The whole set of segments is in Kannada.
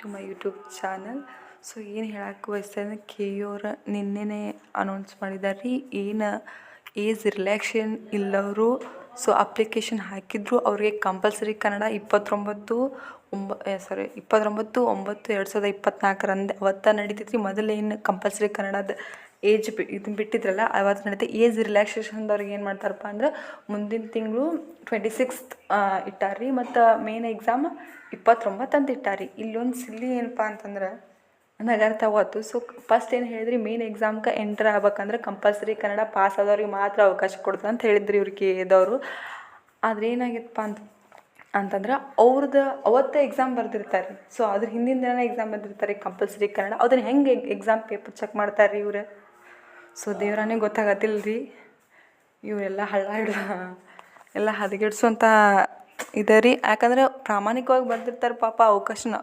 To my YouTube channel. So ಏನು ಹೇಳಕ್ಕೆ ಬಯಸ್ತೇನೆ, ಕೆ ಇ ಅವ್ರು ನಿನ್ನೆನೇ ಅನೌನ್ಸ್ ಮಾಡಿದ್ದಾರೆ ರೀ, ಏನು ಏಜ್ ರಿಲ್ಯಾಕ್ಷನ್ ಇಲ್ಲವರು ಸೊ ಅಪ್ಲಿಕೇಶನ್ ಹಾಕಿದ್ರು ಅವ್ರಿಗೆ ಕಂಪಲ್ಸರಿ ಕನ್ನಡ 29/9/2024 ಅವತ್ತು ನಡೀತೈತಿ. ಮೊದಲೇನು ಕಂಪಲ್ಸರಿ ಕನ್ನಡದ ಏಜ್ ಇದನ್ನ ಬಿಟ್ಟಿದ್ರಲ್ಲ ಅವತ್ತು ನಡೀತೆ. ಏಜ್ ರಿಲ್ಯಾಕ್ಸೇಷನ್ದವ್ರಿಗೆ ಏನು ಮಾಡ್ತಾರಪ್ಪ ಅಂದ್ರೆ ಮುಂದಿನ ತಿಂಗಳು 26 ಇಟ್ಟಾರ್ರಿ, ಮತ್ತು ಮೇನ್ ಎಕ್ಸಾಮ್ 29 ಅಂತ ಇಟ್ಟಾರ್ರಿ. ಇಲ್ಲೊಂದು ಸಿಲ್ಲಿ ಏನಪ್ಪ ಅಂತಂದ್ರೆ ನನಗೆ ಅರ್ಥ ಆಗೋತು. ಸೊ ಫಸ್ಟ್ ಏನು ಹೇಳಿದ್ರಿ, ಮೇನ್ ಎಕ್ಸಾಮ್ಗೆ ಎಂಟರ್ ಆಗ್ಬೇಕಂದ್ರೆ ಕಂಪಲ್ಸರಿ ಕನ್ನಡ ಪಾಸ್ ಆದವ್ರಿಗೆ ಮಾತ್ರ ಅವಕಾಶ ಕೊಡ್ತದೆ ಅಂತ ಹೇಳಿದ್ರಿ ಇವ್ರಿಗೆ ಇದ್ದವರು. ಆದರೆ ಏನಾಗಿತ್ತಪ್ಪ ಅಂತಂದ್ರೆ ಅವ್ರದ್ದು ಅವತ್ತೇ ಎಕ್ಸಾಮ್ ಬರೆದಿರ್ತಾರೆ. ಸೊ ಅದ್ರ ಹಿಂದಿನ ದಿನ ಎಕ್ಸಾಮ್ ಬರೆದಿರ್ತಾರೆ ಕಂಪಲ್ಸರಿ ಕನ್ನಡ. ಅದನ್ನು ಹೆಂಗೆ ಎಕ್ಸಾಮ್ ಪೇಪರ್ ಚೆಕ್ ಮಾಡ್ತಾರೆ ರೀ ಇವ್ರು? ಸೊ ದೇವ್ರಾನೇ ಗೊತ್ತಾಗತ್ತಿಲ್ಲ ರೀ. ಇವರೆಲ್ಲ ಹಳ್ಳ ಹಿಡ್ದು ಎಲ್ಲ ಹದಗೆಡ್ಸೋಂಥ ಇದೆ ರೀ. ಯಾಕಂದ್ರೆ ಪ್ರಾಮಾಣಿಕವಾಗಿ ಬರ್ದಿರ್ತಾರೆ ಪಾಪ. ಅವಕಾಶನ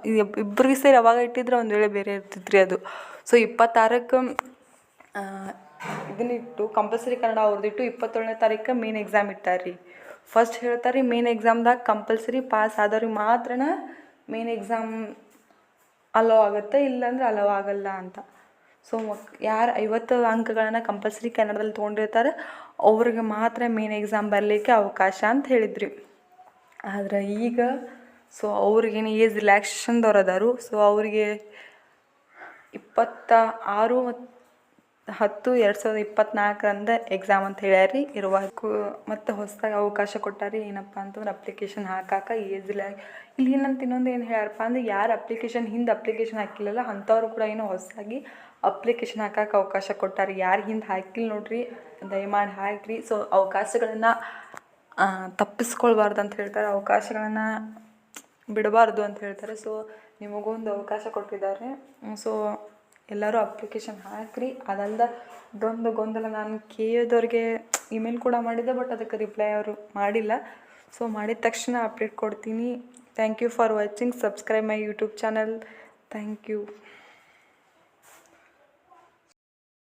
ಇಬ್ಬರಿಗೆ ಸೇರಿ ಅವಾಗ ಇಟ್ಟಿದ್ರೆ ಒಂದು ವೇಳೆ ಬೇರೆ ಇರ್ತಿತ್ತು ರೀ ಅದು. ಸೊ 26ಕ್ಕೆ ಇದನ್ನಿಟ್ಟು ಕಂಪಲ್ಸರಿ ಕನ್ನಡ ಅವ್ರದ್ದಿಟ್ಟು 27ನೇ ತಾರೀಕು ಮೇನ್ ಎಕ್ಸಾಮ್ ಇಟ್ಟಾರೆ ರೀ. ಫಸ್ಟ್ ಹೇಳ್ತಾರೆ ರೀ ಮೇನ್ ಎಕ್ಸಾಮ್ದಾಗ ಕಂಪಲ್ಸರಿ ಪಾಸ್ ಆದವ್ರಿಗೆ ಮಾತ್ರ ಮೇನ್ ಎಕ್ಸಾಮ್ ಅಲೋ ಆಗುತ್ತೆ, ಇಲ್ಲಾಂದ್ರೆ ಅಲೋ ಆಗಲ್ಲ ಅಂತ. ಸೊ ಯಾರು 50 ಅಂಕಗಳನ್ನು ಕಂಪಲ್ಸರಿ ಕನ್ನಡದಲ್ಲಿ ತೊಗೊಂಡಿರ್ತಾರೆ ಅವ್ರಿಗೆ ಮಾತ್ರ ಮೇನ್ ಎಕ್ಸಾಮ್ ಬರಲಿಕ್ಕೆ ಅವಕಾಶ ಅಂತ ಹೇಳಿದ್ರಿ. ಆದ್ರೆ ಈಗ ಸೊ ಅವ್ರಿಗೇನು ಏಜ್ ರಿಲ್ಯಾಕ್ಸೇಷನ್ದವ್ರು ಅದಾರು. ಸೊ ಅವರಿಗೆ 26/10/2024 ಎಕ್ಸಾಮ್ ಅಂತ ಹೇಳ್ಯಾರಿ ಇರುವಾಗೂ. ಮತ್ತು ಹೊಸದಾಗಿ ಅವಕಾಶ ಕೊಟ್ಟಾರಿ. ಏನಪ್ಪ ಅಂತಂದ್ರೆ ಅಪ್ಲಿಕೇಶನ್ ಹಾಕಾಕ ಏಜ್ ಇಲ್ಲಿ ಏನಂತ ಇನ್ನೊಂದು ಏನು ಹೇಳ್ಯಾರಪ್ಪ ಅಂದ್ರೆ ಯಾರು ಹಿಂದೆ ಅಪ್ಲಿಕೇಶನ್ ಹಾಕಿಲ್ಲಲ್ಲ ಅಂಥವ್ರು ಕೂಡ ಏನೋ ಹೊಸದಾಗಿ ಅಪ್ಲಿಕೇಶನ್ ಹಾಕಕ್ಕೆ ಅವಕಾಶ ಕೊಟ್ಟಾರೆ. ಯಾರು ಹಿಂದೆ ಹಾಕಿಲ್ಲ ನೋಡ್ರಿ, ದಯಮಾಡಿ ಹಾಕ್ರಿ. ಸೊ ಅವಕಾಶಗಳನ್ನು ತಪ್ಪಿಸ್ಕೊಳ್ಬಾರ್ದು ಅಂತ ಹೇಳ್ತಾರೆ, ಅವಕಾಶಗಳನ್ನು ಬಿಡಬಾರ್ದು ಅಂತ ಹೇಳ್ತಾರೆ. ಸೊ ನಿಮಗೊಂದು ಅವಕಾಶ ಕೊಟ್ಟಿದ್ದಾರೆ. ಸೊ ಎಲ್ಲರೂ ಅಪ್ಲಿಕೇಶನ್ ಹಾಕಿರಿ. ಅದಲ್ಲದೆ ಇದೊಂದು ಗೊಂದಲ, ನಾನು ಕೆ ಇದವ್ರಿಗೆ ಇಮೇಲ್ ಕೂಡ ಮಾಡಿದ್ದೆ, ಬಟ್ ಅದಕ್ಕೆ ರಿಪ್ಲೈ ಅವರು ಮಾಡಿಲ್ಲ. ಸೊ ಮಾಡಿದ ತಕ್ಷಣ ಅಪ್ಡೇಟ್ ಕೊಡ್ತೀನಿ. Thank you for watching. Subscribe my YouTube channel. Thank you.